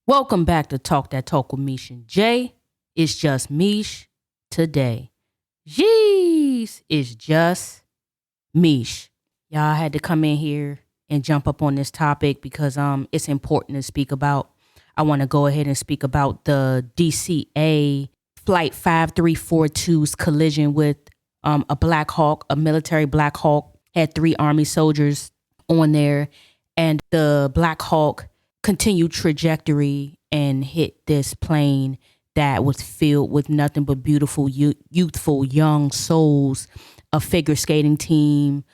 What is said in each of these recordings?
Welcome back to Talk That Talk with Mish and Jay. It's just Mish today. Jeez, it's just Mish. Y'all had to come in here and jump up on this topic because it's important to speak about. I want to go ahead and speak about the DCA Flight 5342's collision with a Black Hawk, a military Black Hawk. Had 3 Army soldiers on there, and the Black Hawk continued trajectory and hit this plane that was filled with nothing but beautiful, youthful, young souls, a figure skating team,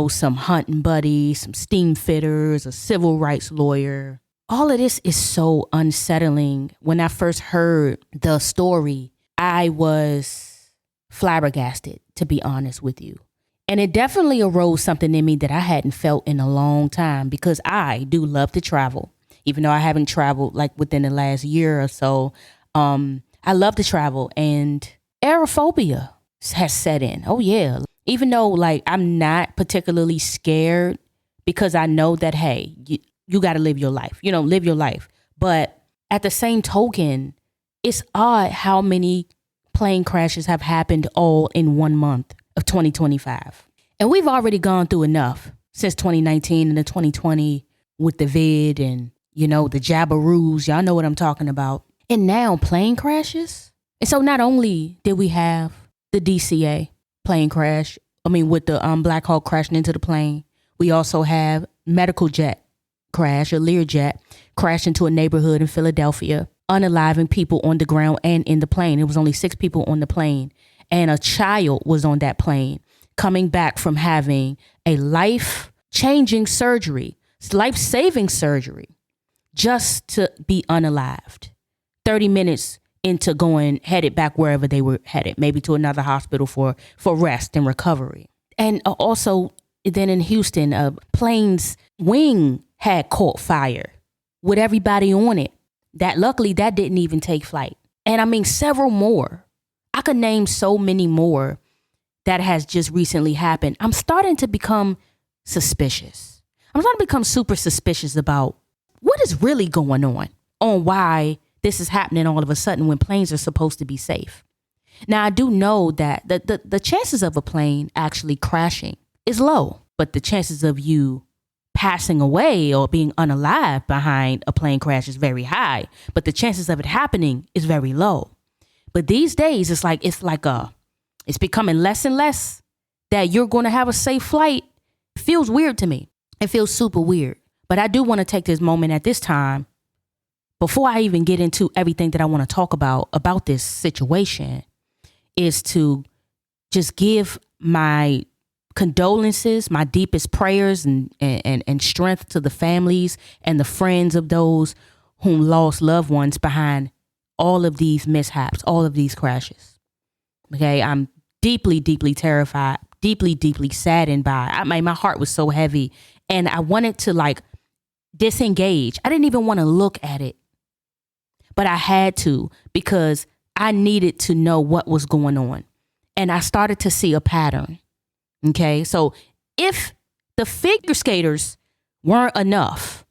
some hunting buddies, some steam fitters, a civil rights lawyer. All of this is so unsettling. When I first heard the story, I was flabbergasted, to be honest with you. And it definitely arose something in me that I hadn't felt in a long time, because I do love to travel. Even though I haven't traveled like within the last year or so, I love to travel, and aerophobia has set in. Oh yeah. Even though like I'm not particularly scared, because I know that, hey, you got to live your life, live your life. But at the same token, it's odd how many plane crashes have happened all in 1 month of 2025. And we've already gone through enough since 2019 and the 2020 with the vid and the jabberoos. Y'all know what I'm talking about. And now plane crashes. And so not only did we have the DCA plane crash, with the Black Hawk crashing into the plane, we also have medical jet crash, a Learjet crash into a neighborhood in Philadelphia, unaliving people on the ground and in the plane. It was only 6 people on the plane, and a child was on that plane coming back from having a life-changing surgery, life-saving surgery, just to be unalived. 30 minutes into headed back wherever they were headed, maybe to another hospital for rest and recovery. And also then in Houston, a plane's wing had caught fire with everybody on it. Luckily that didn't even take flight. And several more. I could name so many more that has just recently happened. I'm starting to become suspicious. I'm starting to become super suspicious about what is really going on why this is happening all of a sudden when planes are supposed to be safe. Now, I do know that the chances of a plane actually crashing is low, but the chances of you passing away or being unalive behind a plane crash is very high, but the chances of it happening is very low. But these days, it's becoming less and less that you're going to have a safe flight. It feels weird to me. It feels super weird. But I do want to take this moment at this time, before I even get into everything that I want to talk about this situation, is to just give my condolences, my deepest prayers and strength to the families and the friends of those whom lost loved ones behind all of these mishaps, all of these crashes. Okay, I'm deeply, deeply terrified, deeply, deeply saddened by it. My heart was so heavy, and I wanted to disengage. I didn't even want to look at it, but I had to, because I needed to know what was going on. And I started to see a pattern. Okay, so if the figure skaters weren't enough,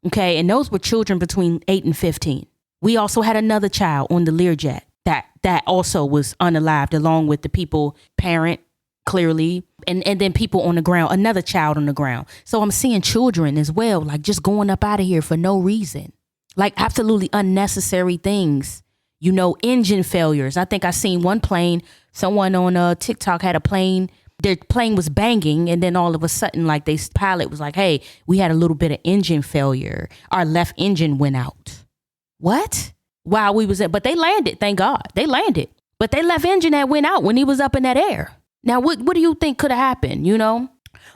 okay, and those were children between 8 and 15. We also had another child on the Learjet that also was unalived, along with the parent, clearly, and then people on the ground, another child on the ground. So I'm seeing children as well, just going up out of here for no reason, absolutely unnecessary things, engine failures. I think I seen one plane, someone on TikTok had a plane, their plane was banging, and then all of a sudden, this pilot was like, hey, we had a little bit of engine failure. Our left engine went out. What? While we was but they landed, thank God. They landed. But their left engine that went out when he was up in that air. Now, what do you think could have happened,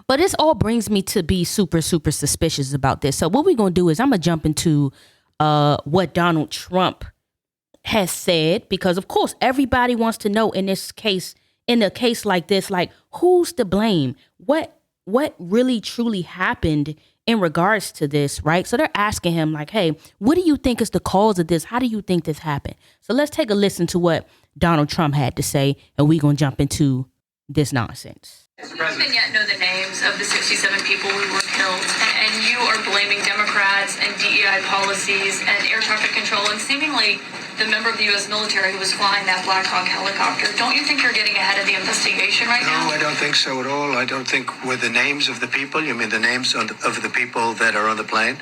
But this all brings me to be super, super suspicious about this. So what we're going to do is I'm going to jump into what Donald Trump has said, because, of course, everybody wants to know in this case, in a case like this, who's to blame? What really truly happened in regards to this, right? So they're asking him hey, what do you think is the cause of this? How do you think this happened? So let's take a listen to what Donald Trump had to say, and we're going to jump into this nonsense. We don't even yet know the names of the 67 people who were killed, and you are blaming Democrats and DEI policies and air traffic control and seemingly the member of the U.S. military who was flying that Black Hawk helicopter. Don't you think you're getting ahead of the investigation right now? No, I don't think so at all. I don't think with the names of the people, you mean the names of the people that are on the plane?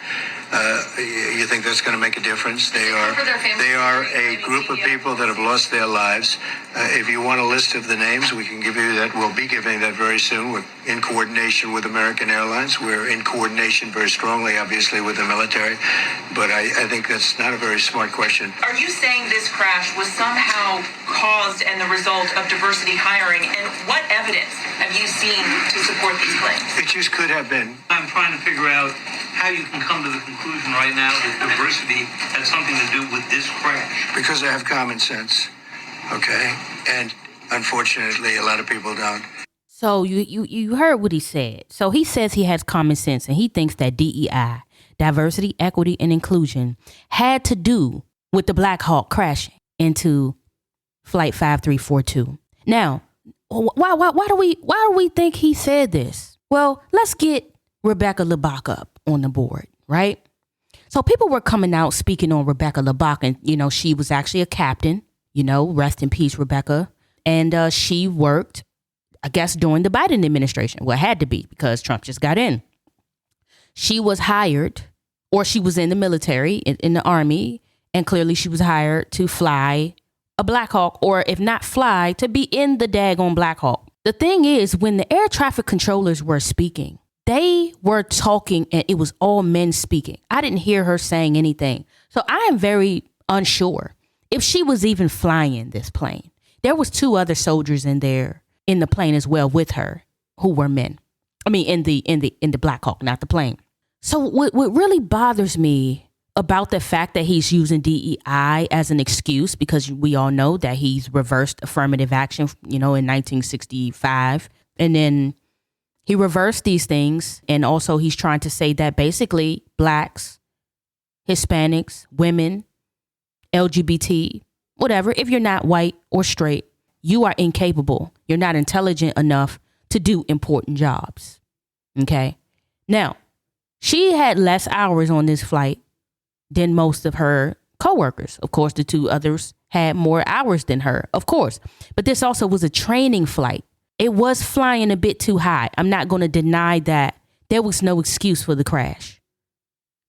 You think that's going to make a difference? They are a group of people that have lost their lives. If you want a list of the names, we can give you that. We'll be giving that very soon. We're in coordination with American Airlines. We're in coordination very strongly, obviously, with the military. But I think that's not a very smart question. Are you saying this crash was somehow caused and the result of diversity hiring? And what evidence have you seen to support these claims? It just could have been. I'm trying to figure out how you can come to the conclusion right now that diversity has something to do with this crash. Because I have common sense, okay? And unfortunately, a lot of people don't. So you heard what he said. So he says he has common sense and he thinks that DEI, diversity, equity, and inclusion, had to do with the Black Hawk crashing into Flight 5342. Now, why do we think he said this? Well, let's get Rebecca LeBach up on the board, right? So people were coming out speaking on Rebecca LeBach, and she was actually a captain. Rest in peace, Rebecca. And she worked, I guess, during the Biden administration. Well, it had to be because Trump just got in. She was hired, or she was in the military, in the Army, and clearly she was hired to fly a Black Hawk, or if not fly, to be in the daggone Black Hawk. The thing is, when the air traffic controllers were speaking, they were talking and it was all men speaking. I didn't hear her saying anything. So I am very unsure if she was even flying this plane. There was 2 other soldiers in there in the plane as well with her who were men. I mean, in the Black Hawk, not the plane. So what really bothers me about the fact that he's using DEI as an excuse, because we all know that he's reversed affirmative action, in 1965. And then he reversed these things. And also he's trying to say that basically blacks, Hispanics, women, LGBT, whatever, if you're not white or straight, you are incapable. You're not intelligent enough to do important jobs. Okay. Now, she had less hours on this flight than most of her coworkers. Of course, the 2 others had more hours than her, of course. But this also was a training flight. It was flying a bit too high. I'm not going to deny that there was no excuse for the crash.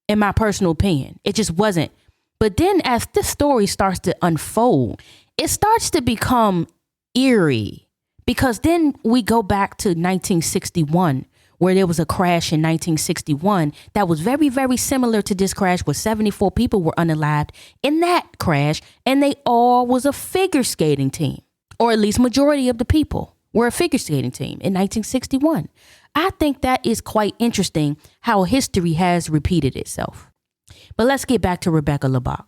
In my personal opinion, it just wasn't. But then as this story starts to unfold, it starts to become eerie, because then we go back to 1961, where there was a crash in 1961 that was very, very similar to this crash, where 74 people were unalived in that crash, and they all was a figure skating team, or at least majority of the people were a figure skating team in 1961. I think that is quite interesting how history has repeated itself. But let's get back to Rebecca LeBach.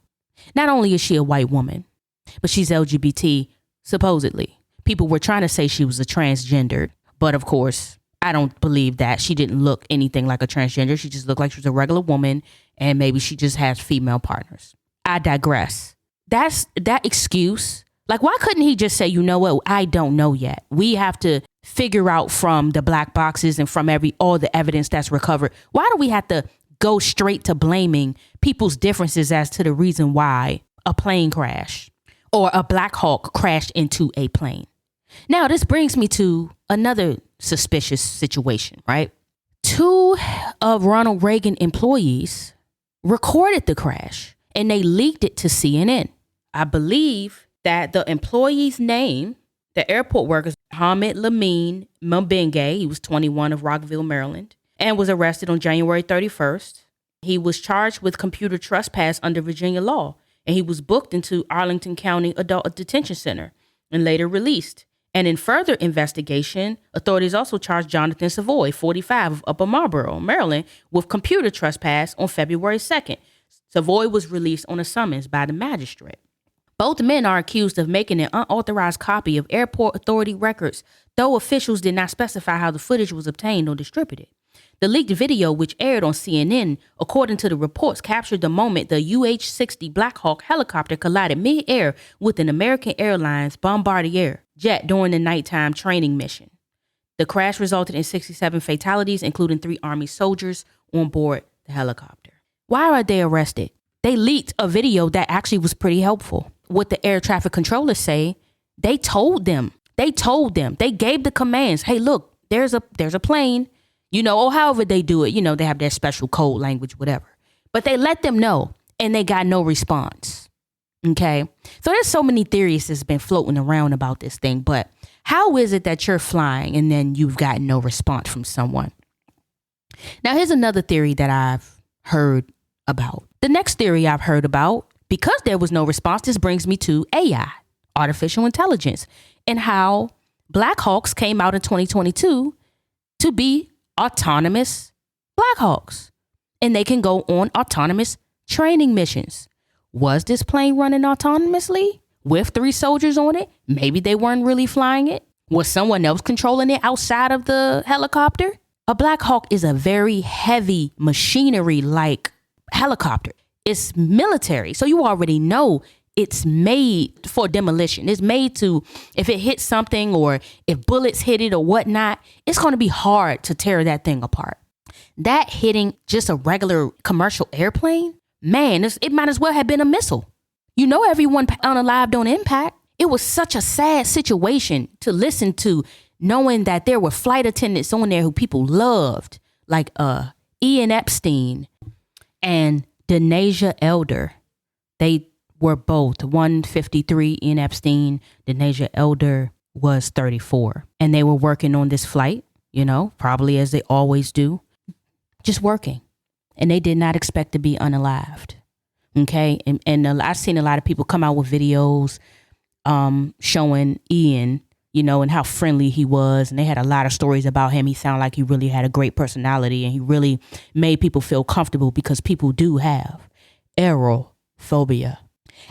Not only is she a white woman, but she's LGBT, supposedly. People were trying to say she was a transgender, but of course, I don't believe that. She didn't look anything like a transgender. She just looked like she was a regular woman, and maybe she just has female partners. I digress. That excuse. Like, why couldn't he just say, you know what? I don't know yet. We have to figure out from the black boxes and from all the evidence that's recovered. Why do we have to go straight to blaming people's differences as to the reason why a plane crashed or a Black Hawk crashed into a plane? Now, this brings me to another suspicious situation, right? 2 of Ronald Reagan employees recorded the crash and they leaked it to CNN. I believe that the employee's name, the airport worker, Hamid Lamine Mbenge, he was 21 of Rockville, Maryland, and was arrested on January 31st. He was charged with computer trespass under Virginia law, and he was booked into Arlington County Adult Detention Center and later released. And in further investigation, authorities also charged Jonathan Savoy, 45 of Upper Marlboro, Maryland, with computer trespass on February 2nd. Savoy was released on a summons by the magistrate. Both men are accused of making an unauthorized copy of airport authority records, though officials did not specify how the footage was obtained or distributed. The leaked video, which aired on CNN, according to the reports, captured the moment the UH-60 Black Hawk helicopter collided mid-air with an American Airlines Bombardier jet during the nighttime training mission. The crash resulted in 67 fatalities, including 3 Army soldiers on board the helicopter. Why are they arrested? They leaked a video that actually was pretty helpful. What the air traffic controllers say, they told them, they gave the commands. Hey, look, there's a plane, or however they do it, they have their special code language, whatever. But they let them know and they got no response. Okay. So there's so many theories that's been floating around about this thing, but how is it that you're flying and then you've gotten no response from someone? Now, here's another theory that I've heard about. The next theory I've heard about, because there was no response, this brings me to AI, artificial intelligence, and how Black Hawks came out in 2022 to be autonomous Black Hawks. And they can go on autonomous training missions. Was this plane running autonomously with 3 soldiers on it? Maybe they weren't really flying it. Was someone else controlling it outside of the helicopter? A Black Hawk is a very heavy machinery-like helicopter. It's military. So you already know it's made for demolition. It's made to, if it hits something or if bullets hit it or whatnot, it's going to be hard to tear that thing apart. That hitting just a regular commercial airplane, man, it might as well have been a missile. Everyone unalived on impact. It was such a sad situation to listen to, knowing that there were flight attendants on there who people loved, like Ian Epstein and Denasia Elder. They were both 153, Ian Epstein. Denasia Elder was 34. And they were working on this flight, probably as they always do, just working. And they did not expect to be unalived. Okay. And I've seen a lot of people come out with videos showing Ian, and how friendly he was. And they had a lot of stories about him. He sounded like he really had a great personality and he really made people feel comfortable, because people do have aerophobia.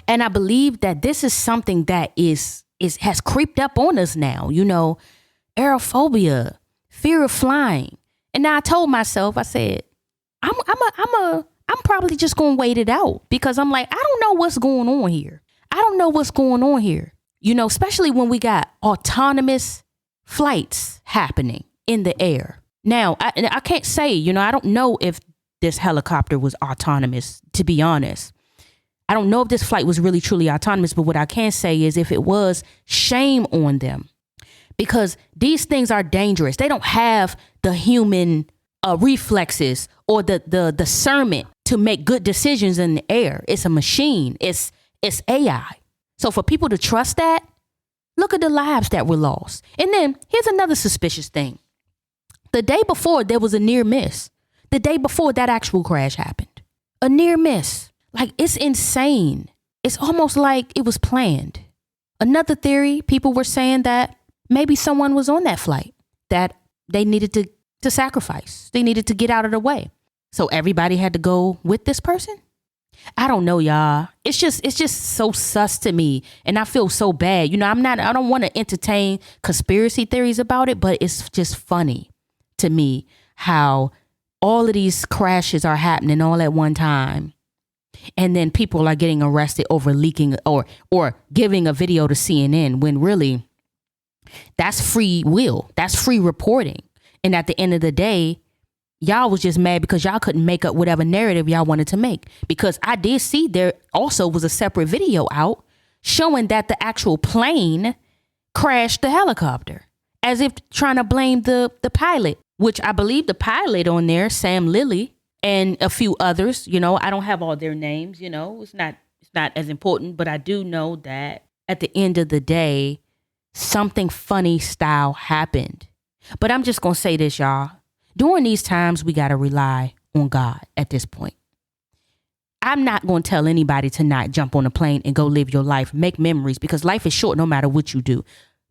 And I believe that this is something that has creeped up on us now, aerophobia, fear of flying. And now I told myself, I said, I'm probably just going to wait it out, because I'm like, I don't know what's going on here. Especially when we got autonomous flights happening in the air. Now, I can't say, I don't know if this helicopter was autonomous, to be honest. I don't know if this flight was really truly autonomous, but what I can say is, if it was, shame on them, because these things are dangerous. They don't have the human reflexes or the discernment to make good decisions in the air. It's a machine. It's AI. So for people to trust that, look at the lives that were lost. And then here's another suspicious thing. The day before, there was a near miss. The day before that actual crash happened. A near miss. Like, it's insane. It's almost like it was planned. Another theory, people were saying that maybe someone was on that flight that they needed to sacrifice. They needed to get out of the way. So everybody had to go with this person. I don't know, y'all. It's just so sus to me. And I feel so bad. I don't want to entertain conspiracy theories about it, but it's just funny to me how all of these crashes are happening all at one time. And then people are getting arrested over leaking or giving a video to CNN, when really that's free will. That's free reporting. And at the end of the day, y'all was just mad because y'all couldn't make up whatever narrative y'all wanted to make. Because I did see there also was a separate video out showing that the actual plane crashed the helicopter, as if trying to blame the pilot, which I believe the pilot on there, Sam Lilly, and a few others. I don't have all their names. It's not as important, but I do know that at the end of the day, something funny style happened. But I'm just going to say this, y'all. During these times, we got to rely on God at this point. I'm not going to tell anybody to not jump on a plane and go live your life, make memories, because life is short no matter what you do.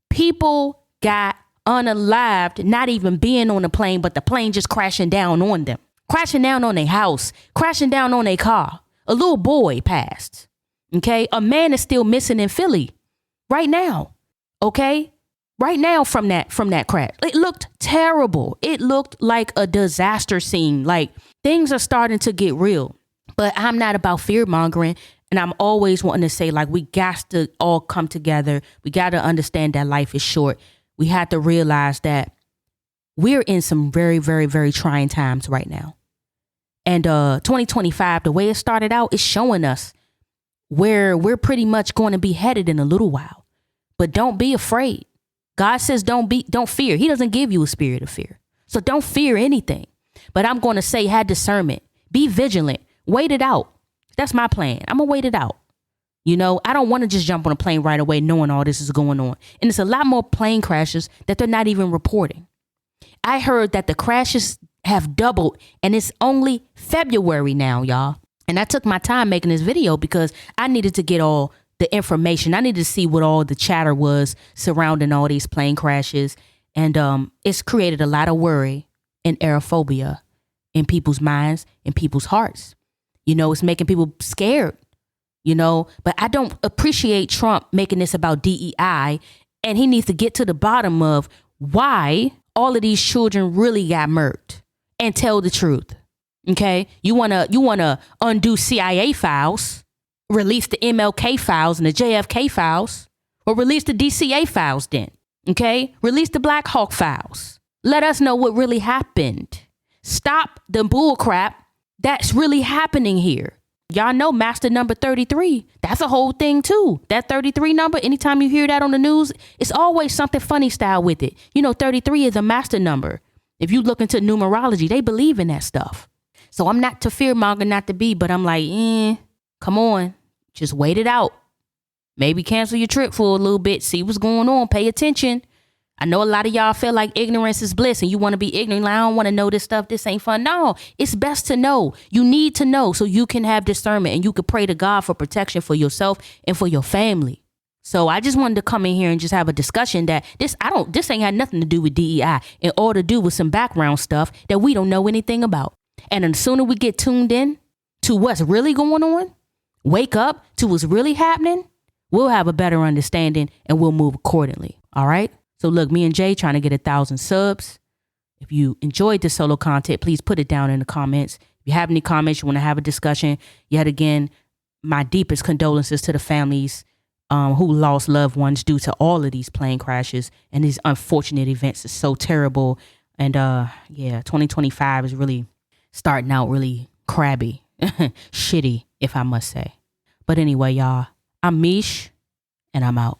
People got unalived, not even being on a plane, but the plane just crashing down on them, crashing down on their house, crashing down on their car. A little boy passed. Okay. A man is still missing in Philly right now. Okay. Right now from that crash. It looked terrible. It looked like a disaster scene. Like, things are starting to get real. But I'm not about fear mongering. And I'm always wanting to say, like, we got to all come together. We got to understand that life is short. We have to realize that we're in some very, very, very trying times right now. And 2025, the way it started out, is showing us where we're pretty much going to be headed in a little while. But don't be afraid. God says don't fear. He doesn't give you a spirit of fear. So don't fear anything. But I'm going to say have discernment. Be vigilant. Wait it out. That's my plan. I'm going to wait it out. You know, I don't want to just jump on a plane right away knowing all this is going on. And it's a lot more plane crashes that they're not even reporting. I heard that the crashes have doubled and it's only February now, y'all. And I took my time making this video because I needed to get all the information. I needed to see what all the chatter was surrounding all these plane crashes. And it's created a lot of worry and aerophobia in people's minds and people's hearts. You know, it's making people scared. You know, but I don't appreciate Trump making this about DEI, and he needs to get to the bottom of why all of these children really got murked and tell the truth. OK, you want to undo CIA files, release the MLK files and the JFK files, or release the DCA files then. OK, release the Black Hawk files. Let us know what really happened. Stop the bull crap that's really happening here. Y'all know master number 33. That's a whole thing, too. That 33 number, anytime you hear that on the news, it's always something funny style with it. You know, 33 is a master number. If you look into numerology, they believe in that stuff. So I'm not to fear monger, not to be, but I'm like, come on, just wait it out. Maybe cancel your trip for a little bit. See what's going on. Pay attention. I know a lot of y'all feel like ignorance is bliss and you want to be ignorant. Like, I don't want to know this stuff. This ain't fun. No, it's best to know. You need to know so you can have discernment and you can pray to God for protection for yourself and for your family. So I just wanted to come in here and just have a discussion that this ain't had nothing to do with DEI and all to do with some background stuff that we don't know anything about. And the sooner we get tuned in to what's really going on, wake up to what's really happening, we'll have a better understanding and we'll move accordingly. All right. So look, me and Jay trying to get 1,000 subs. If you enjoyed the solo content, please put it down in the comments. If you have any comments, you want to have a discussion, yet again, my deepest condolences to the families who lost loved ones due to all of these plane crashes and these unfortunate events. Is so terrible. And 2025 is really starting out really crabby, shitty, if I must say. But anyway, y'all, I'm Mish and I'm out.